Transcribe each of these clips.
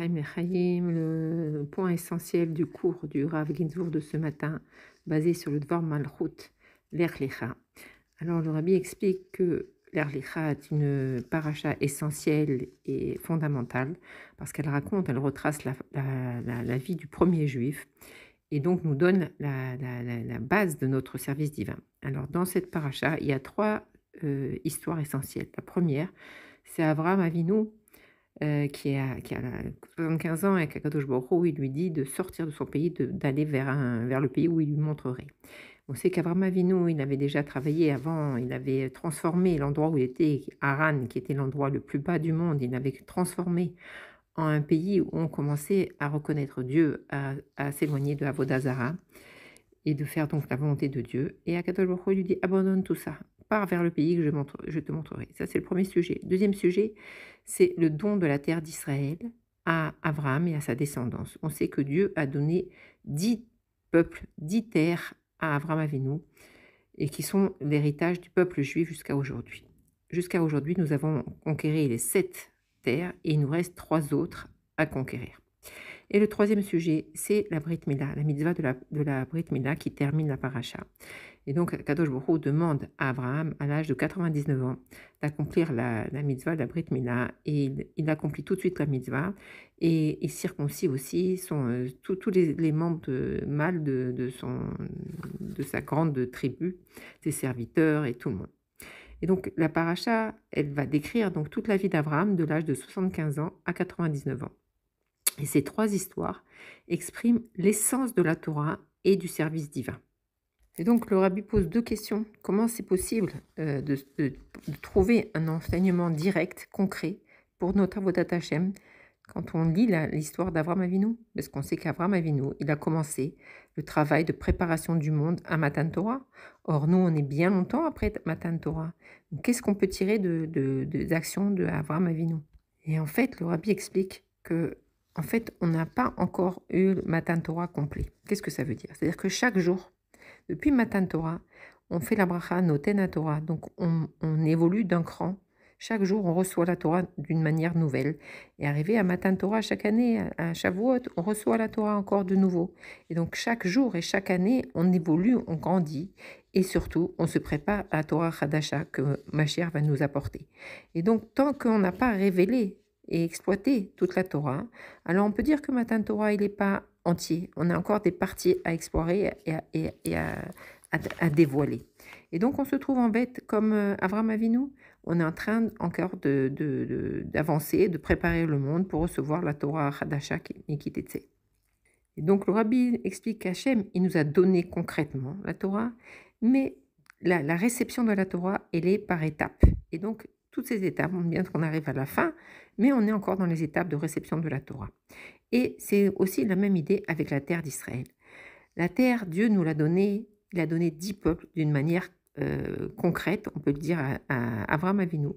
Chaim Lechaim, le point essentiel du cours du Rav Ginzbourg de ce matin, basé sur le Dvar Malchut, l'Erlicha. Alors le Rabbi explique que l'Erlicha est une paracha essentielle et fondamentale, parce qu'elle raconte, elle retrace la vie du premier juif, et donc nous donne la base de notre service divin. Alors dans cette paracha, il y a trois histoires essentielles. La première, c'est Avraham Avinu, qui a 75 ans et qu'Akadosh Baruch Hu, il lui dit de sortir de son pays, d'aller vers le pays où il lui montrerait. On sait qu'Avraham Avinu, il avait déjà travaillé avant, il avait transformé l'endroit où il était, Haran, qui était l'endroit le plus bas du monde, il l'avait transformé en un pays où on commençait à reconnaître Dieu, à s'éloigner de Avodah Zarah et de faire donc la volonté de Dieu. Et Akadosh Baruch Hu lui dit abandonne tout ça, pars vers le pays que je te montrerai. Ça, c'est le premier sujet. Deuxième sujet, c'est le don de la terre d'Israël à Abraham et à sa descendance. On sait que Dieu a donné 10 peuples, 10 terres à Abraham Avinu, et qui sont l'héritage du peuple juif jusqu'à aujourd'hui. Jusqu'à aujourd'hui, nous avons conquéri les 7 terres et il nous reste 3 autres à conquérir. Et le troisième sujet, c'est la Brit Mila, la mitzvah de la Brit Mila qui termine la paracha. Et donc, Kadosh Baruch Hu demande à Abraham, à l'âge de 99 ans, d'accomplir la mitzvah de la Brit Mila. Et il accomplit tout de suite la mitzvah. Et il circoncis aussi tous les membres mâles de sa grande tribu, ses serviteurs et tout le monde. Et donc, la paracha, elle va décrire donc toute la vie d'Abraham de l'âge de 75 ans à 99 ans. Et ces trois histoires expriment l'essence de la Torah et du service divin. Et donc le Rabbi pose deux questions. Comment c'est possible de trouver un enseignement direct, concret, pour notre Avodat Hashem quand on lit l'histoire d'Avraham Avinu? Parce qu'on sait qu'Avraham Avinu, il a commencé le travail de préparation du monde à Matan Torah. Or, nous, on est bien longtemps après Matan Torah. Qu'est-ce qu'on peut tirer des actions d'Avraham Avinu? Et en fait, le Rabbi explique que en fait, on n'a pas encore eu le Matan Torah complet. Qu'est-ce que ça veut dire? C'est-à-dire que chaque jour, depuis Matan Torah, on fait la bracha Noten Torah. Donc, on évolue d'un cran. Chaque jour, on reçoit la Torah d'une manière nouvelle. Et arrivé à Matan Torah, chaque année, à Shavuot, on reçoit la Torah encore de nouveau. Et donc, chaque jour et chaque année, on évolue, on grandit. Et surtout, on se prépare à la Torah Hadasha que Mashiach va nous apporter. Et donc, tant qu'on n'a pas révélé et exploiter toute la Torah, alors on peut dire que Matan Torah, il n'est pas entier. On a encore des parties à explorer et à dévoiler. Et donc on se trouve en bête comme Avraham Avinu. On est en train encore d'avancer, de préparer le monde pour recevoir la Torah Hadasha Nikitetse. Et donc le Rabbi explique qu'Hachem, il nous a donné concrètement la Torah, mais la réception de la Torah, elle est par étapes. Et donc toutes ces étapes, on bien qu'on arrive à la fin, mais on est encore dans les étapes de réception de la Torah. Et c'est aussi la même idée avec la terre d'Israël. La terre, Dieu nous l'a donnée, il a donné 10 peuples d'une manière concrète, on peut le dire à Avraham Avinu.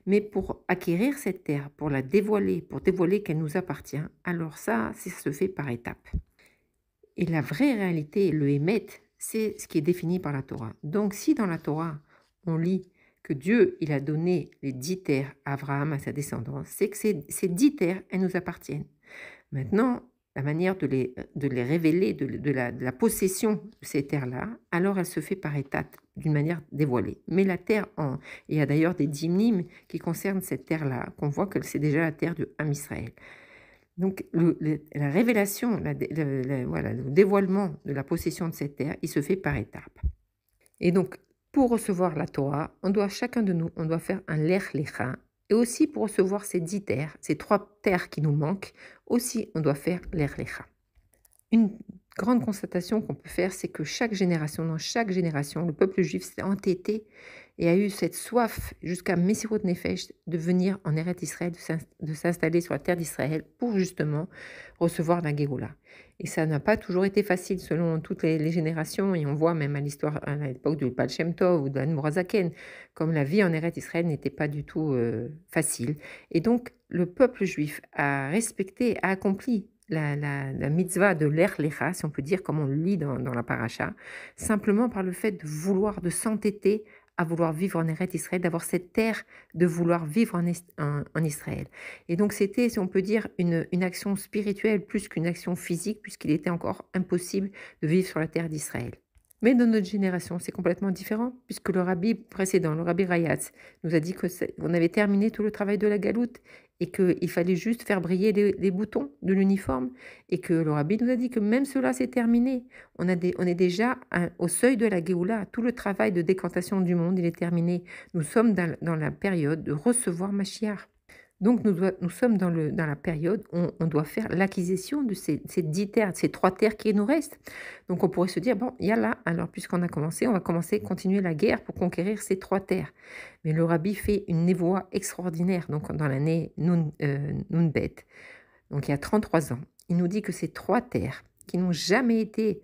Mais pour acquérir cette terre, pour la dévoiler, pour dévoiler qu'elle nous appartient, alors ça se fait par étapes. Et la vraie réalité, le Hémet, c'est ce qui est défini par la Torah. Donc si dans la Torah, on lit que Dieu, il a donné les 10 terres à Abraham, à sa descendance, c'est que ces 10 terres, elles nous appartiennent. Maintenant, la manière de les révéler, de la possession de ces terres-là, alors elle se fait par étapes, d'une manière dévoilée. Mais la terre, il y a d'ailleurs des dîmes qui concernent cette terre-là, qu'on voit que c'est déjà la terre de Ham Israël. Donc la révélation, le dévoilement de la possession de cette terre, il se fait par étapes. Et donc, pour recevoir la Torah, chacun de nous, on doit faire un Lech Lecha. Et aussi pour recevoir ces 10 terres, ces 3 terres qui nous manquent, aussi on doit faire Lech Lecha. Une grande constatation qu'on peut faire, c'est que dans chaque génération, le peuple juif s'est entêté et a eu cette soif jusqu'à Messirut Nefesh de venir en Eretz Israël, de s'installer sur la terre d'Israël pour justement recevoir la Géoula. Et ça n'a pas toujours été facile selon toutes les générations, et on voit même à l'époque du Baal Shem Tov ou de l'Admor HaZaken, comme la vie en Eretz Israël n'était pas du tout facile. Et donc le peuple juif a respecté, a accompli la mitzvah de l'Er Lecha, si on peut dire, comme on le lit dans la paracha, simplement par le fait de vouloir, de s'entêter à vouloir vivre en Eretz Israël, d'avoir cette terre de vouloir vivre en Israël. Et donc c'était, si on peut dire, une action spirituelle plus qu'une action physique, puisqu'il était encore impossible de vivre sur la terre d'Israël. Mais dans notre génération, c'est complètement différent, puisque le rabbi précédent, le rabbi Rayatz, nous a dit qu'on avait terminé tout le travail de la galoute et qu'il fallait juste faire briller les boutons de l'uniforme, et que le rabbi nous a dit que même cela c'est terminé. On est déjà au seuil de la Géoula, tout le travail de décantation du monde, il est terminé. Nous sommes dans la période de recevoir Mashiach. Donc nous sommes dans la période où on doit faire l'acquisition de ces 10 terres, ces 3 terres qui nous restent. Donc on pourrait se dire, bon, il y a là, alors puisqu'on a commencé, on va continuer la guerre pour conquérir ces 3 terres. Mais le rabbi fait une névoie extraordinaire, donc dans l'année Nunbet, donc il y a 33 ans. Il nous dit que ces 3 terres qui n'ont jamais été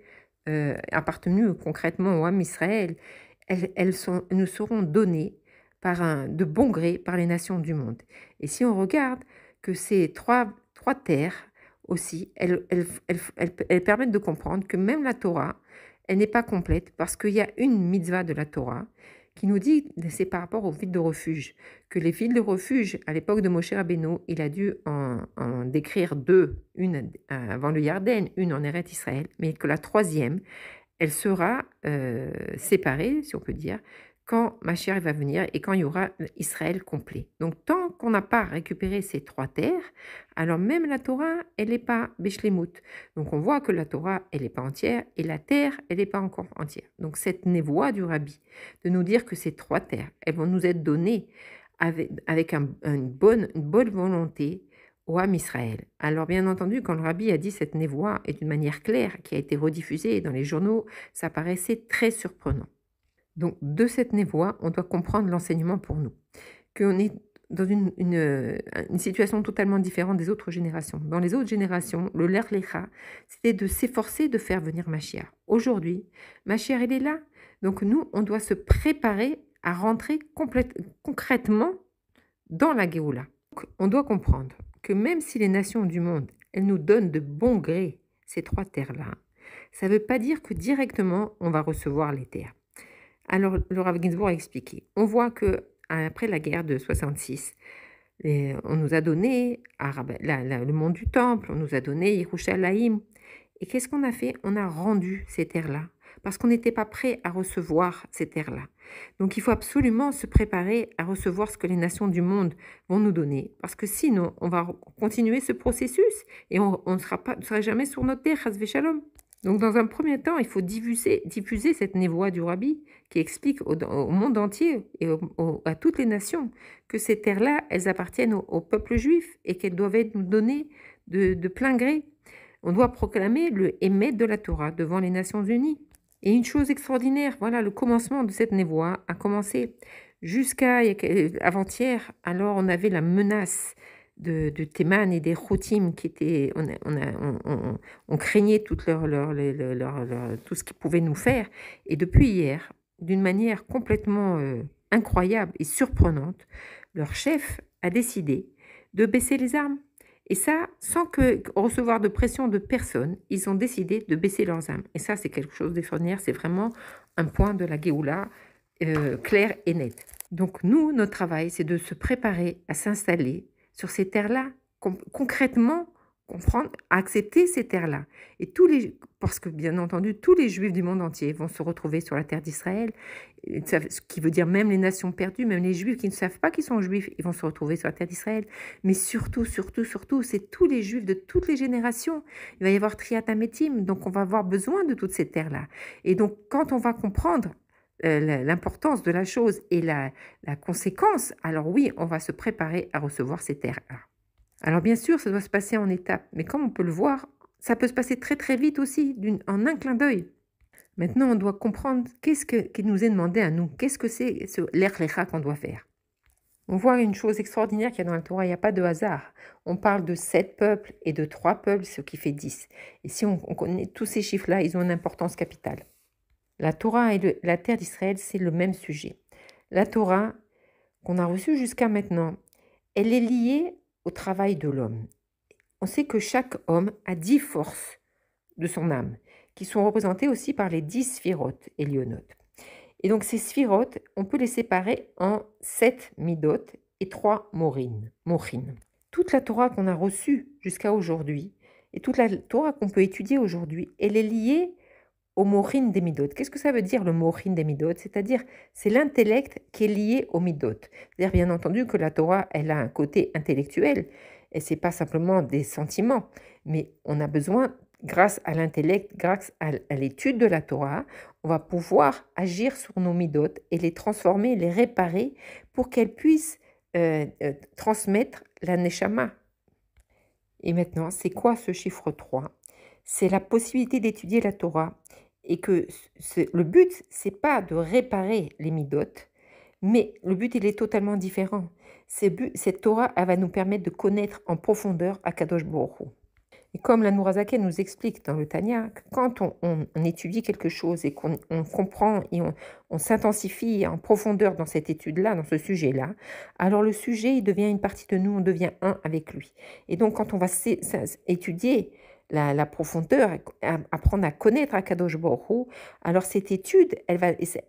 appartenues concrètement au Ham Israël, elles nous seront données de bon gré par les nations du monde. Et si on regarde que ces trois terres aussi, elles permettent de comprendre que même la Torah, elle n'est pas complète parce qu'il y a une mitzvah de la Torah qui nous dit, c'est par rapport aux villes de refuge, que les villes de refuge, à l'époque de Moshe Rabbeinu, il a dû en décrire 2, une avant le Yarden, une en Eretz Israël, mais que la 3e, elle sera séparée, si on peut dire, quand Mashiach va venir et quand il y aura Israël complet. Donc, tant qu'on n'a pas récupéré ces 3 terres, alors même la Torah, elle n'est pas Beshlemut. Donc, on voit que la Torah, elle n'est pas entière et la terre, elle n'est pas encore entière. Donc, cette névoie du Rabbi, de nous dire que ces 3 terres, elles vont nous être données avec une bonne volonté au Ham Israël. Alors, bien entendu, quand le Rabbi a dit cette névoie et d'une manière claire, qui a été rediffusée dans les journaux, ça paraissait très surprenant. Donc, de cette névoie, on doit comprendre l'enseignement pour nous, qu'on est dans une situation totalement différente des autres générations. Dans les autres générations, le Ler Lecha, c'était de s'efforcer de faire venir Mashiach. Aujourd'hui, Mashiach, il est là. Donc, nous, on doit se préparer à rentrer concrètement dans la Géoula. Donc, on doit comprendre que même si les nations du monde, elles nous donnent de bon gré ces 3 terres-là, ça ne veut pas dire que directement, on va recevoir les terres. Alors, le Rav Ginsburg a expliqué. On voit que après la guerre de 66, on nous a donné le monde du temple, on nous a donné Yerushalayim. Et qu'est-ce qu'on a fait? On a rendu ces terres-là, parce qu'on n'était pas prêt à recevoir ces terres-là. Donc, il faut absolument se préparer à recevoir ce que les nations du monde vont nous donner, parce que sinon, on va continuer ce processus et on ne sera jamais sur notre terre, Chas v'Shalom. Donc, dans un premier temps, il faut diffuser cette névoie du Rabbi qui explique au monde entier et à toutes les nations que ces terres-là, elles appartiennent au peuple juif et qu'elles doivent être nous données de plein gré. On doit proclamer le Hémet de la Torah devant les Nations Unies. Et une chose extraordinaire, voilà, le commencement de cette névoie a commencé jusqu'à avant-hier. Alors, on avait la menace de Théman et des Choutim qui étaient, on craignait tout ce qu'ils pouvaient nous faire. Et depuis hier, d'une manière complètement incroyable et surprenante, leur chef a décidé de baisser les armes. Et ça, sans recevoir de pression de personne, ils ont décidé de baisser leurs armes. Et ça, c'est quelque chose d'extraordinaire. C'est vraiment un point de la Géoula clair et net. Donc nous, notre travail, c'est de se préparer à s'installer sur ces terres-là, concrètement, comprendre, accepter ces terres-là. Et parce que bien entendu, tous les Juifs du monde entier vont se retrouver sur la terre d'Israël, ce qui veut dire même les nations perdues, même les Juifs qui ne savent pas qu'ils sont Juifs, ils vont se retrouver sur la terre d'Israël. Mais surtout, c'est tous les Juifs de toutes les générations. Il va y avoir Triat Hametim, donc on va avoir besoin de toutes ces terres-là. Et donc, quand on va comprendre l'importance de la chose et la conséquence, alors oui, on va se préparer à recevoir ces terres-là. Alors bien sûr, ça doit se passer en étapes, mais comme on peut le voir, ça peut se passer très très vite aussi, en un clin d'œil. Maintenant, on doit comprendre qu'est-ce qui nous est demandé à nous, qu'est-ce que c'est ce l'Er Lecha qu'on doit faire. On voit une chose extraordinaire qu'il y a dans la Torah, il n'y a pas de hasard. On parle de 7 peuples et de 3 peuples, ce qui fait 10. Et si on connaît tous ces chiffres-là, ils ont une importance capitale. La Torah et la terre d'Israël, c'est le même sujet. La Torah qu'on a reçue jusqu'à maintenant, elle est liée au travail de l'homme. On sait que chaque homme a 10 forces de son âme, qui sont représentées aussi par les 10 sphirotes et lionotes. Et donc ces sphirotes, on peut les séparer en 7 midot et 3 morines. Toute la Torah qu'on a reçue jusqu'à aujourd'hui, et toute la Torah qu'on peut étudier aujourd'hui, elle est liée au morin des midot. Qu'est-ce que ça veut dire le morin des midot? C'est-à-dire, c'est l'intellect qui est lié aux midot. C'est-à-dire, bien entendu, que la Torah, elle a un côté intellectuel, et c'est pas simplement des sentiments, mais on a besoin, grâce à l'intellect, grâce à l'étude de la Torah, on va pouvoir agir sur nos midot et les transformer, les réparer pour qu'elles puissent transmettre la neshama. Et maintenant, c'est quoi ce chiffre 3? C'est la possibilité d'étudier la Torah et que le but, c'est pas de réparer les midotes, mais le but, il est totalement différent. Cette Torah, elle va nous permettre de connaître en profondeur Akadosh Baruch Hu. Et comme la Nourazaken nous explique dans le Tanya, que quand on étudie quelque chose et qu'on comprend et on s'intensifie en profondeur dans cette étude-là, dans ce sujet-là, alors le sujet, il devient une partie de nous, on devient un avec lui. Et donc, quand on va étudier la profondeur, apprendre à connaître Akadosh Baruch Hu, alors cette étude,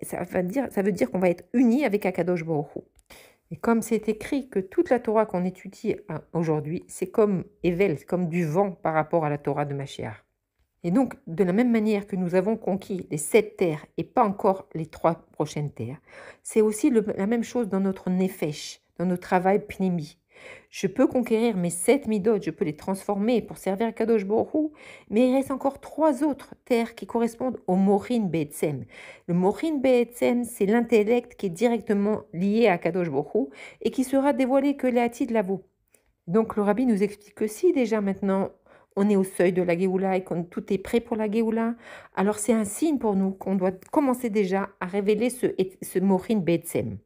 ça veut dire qu'on va être unis avec Akadosh Baruch Hu. Et comme c'est écrit que toute la Torah qu'on étudie aujourd'hui, c'est comme Evel, c'est comme du vent par rapport à la Torah de Mashiach. Et donc, de la même manière que nous avons conquis les 7 terres et pas encore les 3 prochaines terres, c'est aussi la même chose dans notre nefesh, dans notre travail pnimi. Je peux conquérir mes 7 midot, je peux les transformer pour servir à Kadosh Baruch Hu, mais il reste encore 3 autres terres qui correspondent au Morin Be'etzem. Le Morin Be'etzem, c'est l'intellect qui est directement lié à Kadosh Baruch Hu et qui sera dévoilé que les Hatid Lavo. Donc le Rabbi nous explique que si déjà maintenant on est au seuil de la Géoula et que tout est prêt pour la Géoula, alors c'est un signe pour nous qu'on doit commencer déjà à révéler ce Morin Be'etzem.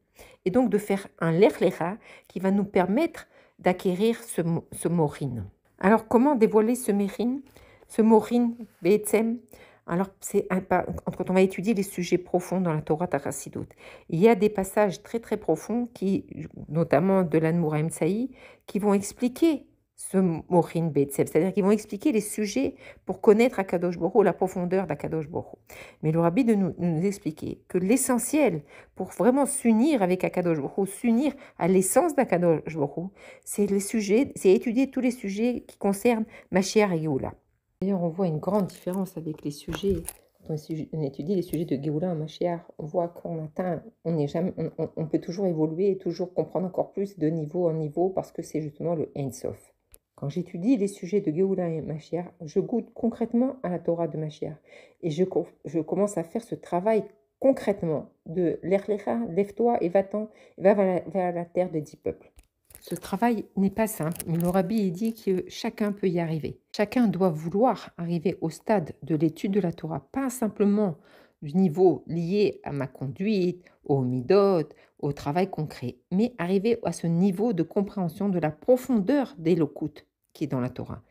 Et donc de faire un Lech Lecha qui va nous permettre d'acquérir ce morin. Alors comment dévoiler ce morin Be'etzem? Alors quand on va étudier les sujets profonds dans la Torah Chassidut, il y a des passages très très profonds, notamment de l'Anmura Emsaï, qui vont expliquer ce morin Be'etzem, c'est-à-dire qu'ils vont expliquer les sujets pour connaître Akadosh Baruch Hu, la profondeur d'Akadosh Baruch Hu. Mais le Rabbi de nous expliquer que l'essentiel pour vraiment s'unir avec Akadosh Baruch Hu, s'unir à l'essence d'Akadosh Baruch Hu, c'est étudier tous les sujets qui concernent Mashiach et Géoula. D'ailleurs, on voit une grande différence avec les sujets. Quand on étudie les sujets de Géoula et Mashiach, on voit qu'on atteint, on peut toujours évoluer et toujours comprendre encore plus de niveau en niveau parce que c'est justement le Ein Sof. Quand j'étudie les sujets de Géoula et Mashiach, je goûte concrètement à la Torah de Mashiach et je commence à faire ce travail concrètement de Lech Lecha, lève-toi et va-t'en, va vers la terre des 10 peuples. Ce travail n'est pas simple, mais le Rabbi dit que chacun peut y arriver. Chacun doit vouloir arriver au stade de l'étude de la Torah, pas simplement du niveau lié à ma conduite, au midot, au travail concret, mais arriver à ce niveau de compréhension de la profondeur des lokut qui est dans la Torah.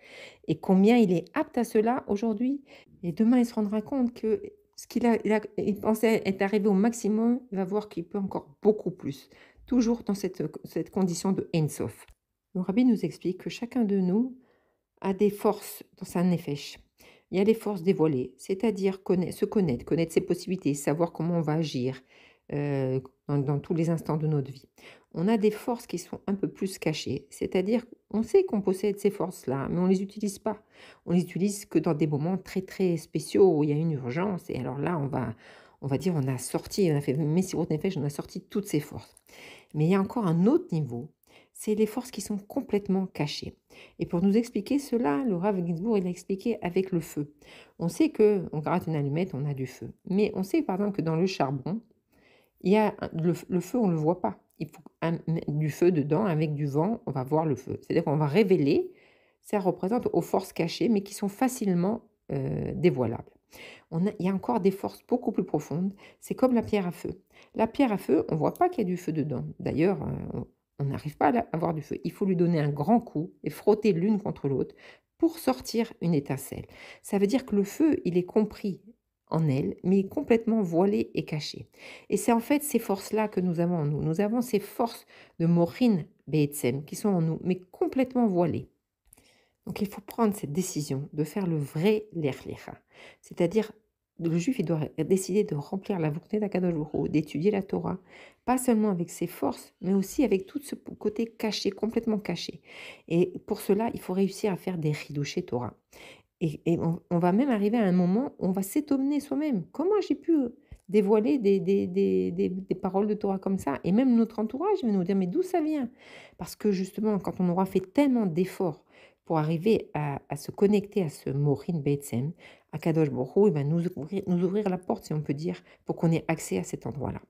Et combien il est apte à cela aujourd'hui. Et demain, il se rendra compte que ce il pensait être arrivé au maximum, il va voir qu'il peut encore beaucoup plus. Toujours dans cette condition de Ein Sof. Le Rabbi nous explique que chacun de nous a des forces dans sa nefesh. Il y a les forces dévoilées, c'est-à-dire se connaître ses possibilités, savoir comment on va agir dans tous les instants de notre vie. On a des forces qui sont un peu plus cachées, c'est-à-dire on sait qu'on possède ces forces-là, mais on ne les utilise pas. On les utilise que dans des moments très très spéciaux où il y a une urgence, et alors là on va dire on a fait Messirut Nefesh, on a sorti toutes ces forces. Mais il y a encore un autre niveau, c'est les forces qui sont complètement cachées. Et pour nous expliquer cela, le Rav Ginsburg, il a expliqué avec le feu. On sait qu'on gratte une allumette, on a du feu. Mais on sait par exemple que dans le charbon, il y a le feu, on ne le voit pas. Il faut du feu dedans, avec du vent, on va voir le feu. C'est-à-dire qu'on va révéler, ça représente aux forces cachées, mais qui sont facilement dévoilables. Il y a encore des forces beaucoup plus profondes, c'est comme la pierre à feu. La pierre à feu, on ne voit pas qu'il y a du feu dedans. D'ailleurs, on n'arrive pas à avoir du feu. Il faut lui donner un grand coup et frotter l'une contre l'autre pour sortir une étincelle. Ça veut dire que le feu, il est compris en elle, mais complètement voilé et caché. Et c'est en fait ces forces-là que nous avons en nous. Nous avons ces forces de Morin Be'etzem qui sont en nous, mais complètement voilées. Donc il faut prendre cette décision de faire le vrai Lech Lecha, c'est-à-dire le juif, il doit décider de remplir la volonté d'Akadosh Baruch Hu, d'étudier la Torah, pas seulement avec ses forces, mais aussi avec tout ce côté caché, complètement caché. Et pour cela, il faut réussir à faire des ridouchés Torah. Et on va même arriver à un moment où on va s'étonner soi-même. Comment j'ai pu dévoiler des paroles de Torah comme ça? Et même notre entourage va nous dire, mais d'où ça vient? Parce que justement, quand on aura fait tellement d'efforts pour arriver à se connecter à ce Morin Beitzem, à Kadosh Baruch Hu, il va nous ouvrir la porte, si on peut dire, pour qu'on ait accès à cet endroit-là.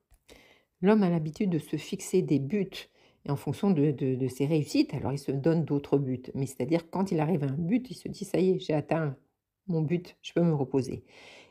L'homme a l'habitude de se fixer des buts et en fonction de ses réussites, alors il se donne d'autres buts. Mais c'est-à-dire quand il arrive à un but, il se dit: «Ça y est, j'ai atteint mon but, je peux me reposer».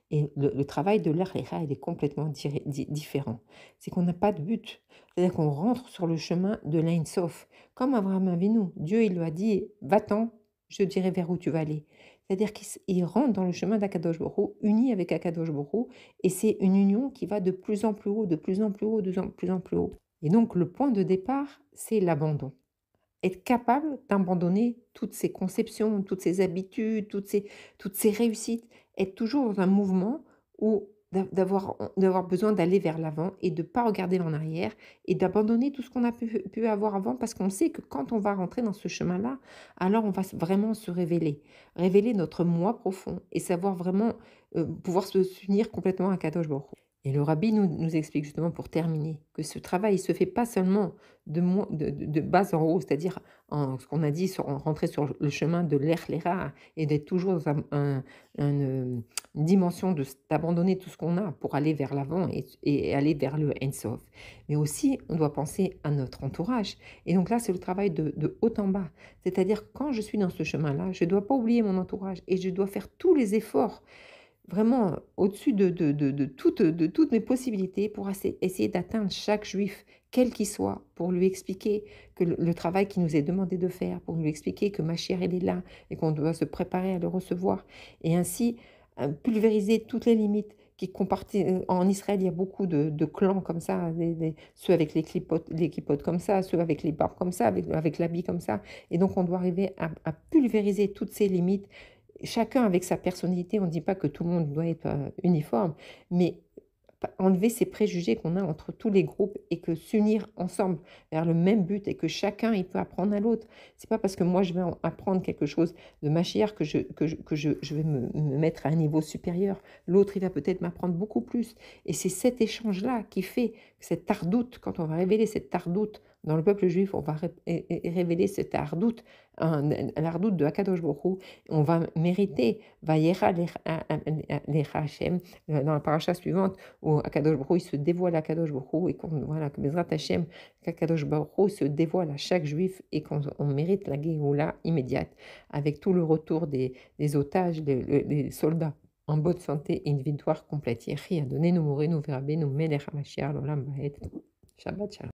Et le travail de l'Akhira, il est complètement différent. C'est qu'on n'a pas de but. C'est-à-dire qu'on rentre sur le chemin de l'Ein Sof. Comme Abraham Avinu, Dieu il lui a dit: «Va-t'en, je dirai vers où tu vas aller». C'est-à-dire qu'il rentre dans le chemin d'Akadosh Baruch Hu, uni avec Akadosh Baruch Hu, et c'est une union qui va de plus en plus haut, de plus en plus haut, de plus en plus haut. Et donc le point de départ, c'est l'abandon. Être capable d'abandonner toutes ces conceptions, toutes ces habitudes, toutes ces réussites, être toujours dans un mouvement où d'avoir besoin d'aller vers l'avant et de ne pas regarder en arrière et d'abandonner tout ce qu'on a pu avoir avant parce qu'on sait que quand on va rentrer dans ce chemin-là, alors on va vraiment se révéler notre moi profond et savoir vraiment pouvoir se s'unir complètement à Kadosh Baruch Hu. Et le rabbi nous explique justement pour terminer que ce travail ne se fait pas seulement de bas en haut, c'est-à-dire ce qu'on a dit, en rentrer sur le chemin de l'Erlera et d'être toujours dans une dimension d'abandonner tout ce qu'on a pour aller vers l'avant et aller vers le Ein-Sof. Mais aussi, on doit penser à notre entourage. Et donc là, c'est le travail de haut en bas. C'est-à-dire, quand je suis dans ce chemin-là, je ne dois pas oublier mon entourage et je dois faire tous les efforts vraiment au-dessus de toutes mes possibilités pour essayer d'atteindre chaque juif, quel qu'il soit, pour lui expliquer que le travail qui nous est demandé de faire, pour lui expliquer que ma chère, elle est là et qu'on doit se préparer à le recevoir. Et ainsi, pulvériser toutes les limites qui compartent. En Israël, il y a beaucoup de clans comme ça, ceux avec les clipotes comme ça, ceux avec les barbes comme ça, avec l'habit comme ça. Et donc, on doit arriver à pulvériser toutes ces limites chacun avec sa personnalité, on ne dit pas que tout le monde doit être uniforme, mais enlever ces préjugés qu'on a entre tous les groupes et que s'unir ensemble vers le même but et que chacun il peut apprendre à l'autre. C'est pas parce que moi je vais apprendre quelque chose de ma chère que je vais me mettre à un niveau supérieur. L'autre il va peut-être m'apprendre beaucoup plus. Et c'est cet échange-là qui fait que cette tardoute, quand on va révéler cette tardoute dans le peuple juif, on va révéler cette tardoute, l'ardoute de Akadosh Baruch Hu, on va mériter, Vayera Lecha Hashem, dans la paracha suivante, où Akadosh Baruch Hu, il se dévoile à Akadosh Baruch Hu, et voilà, que Bezrat Hashem, qu'Akadosh Baruch Hu se dévoile à chaque juif, et qu'on mérite la Géoula immédiate, avec tout le retour des otages, des soldats en bonne santé et une victoire complète. Yehi a donné nous mourir, nous verra nous Melech HaMashiach, l'Olam Vaed. Shabbat Shalom.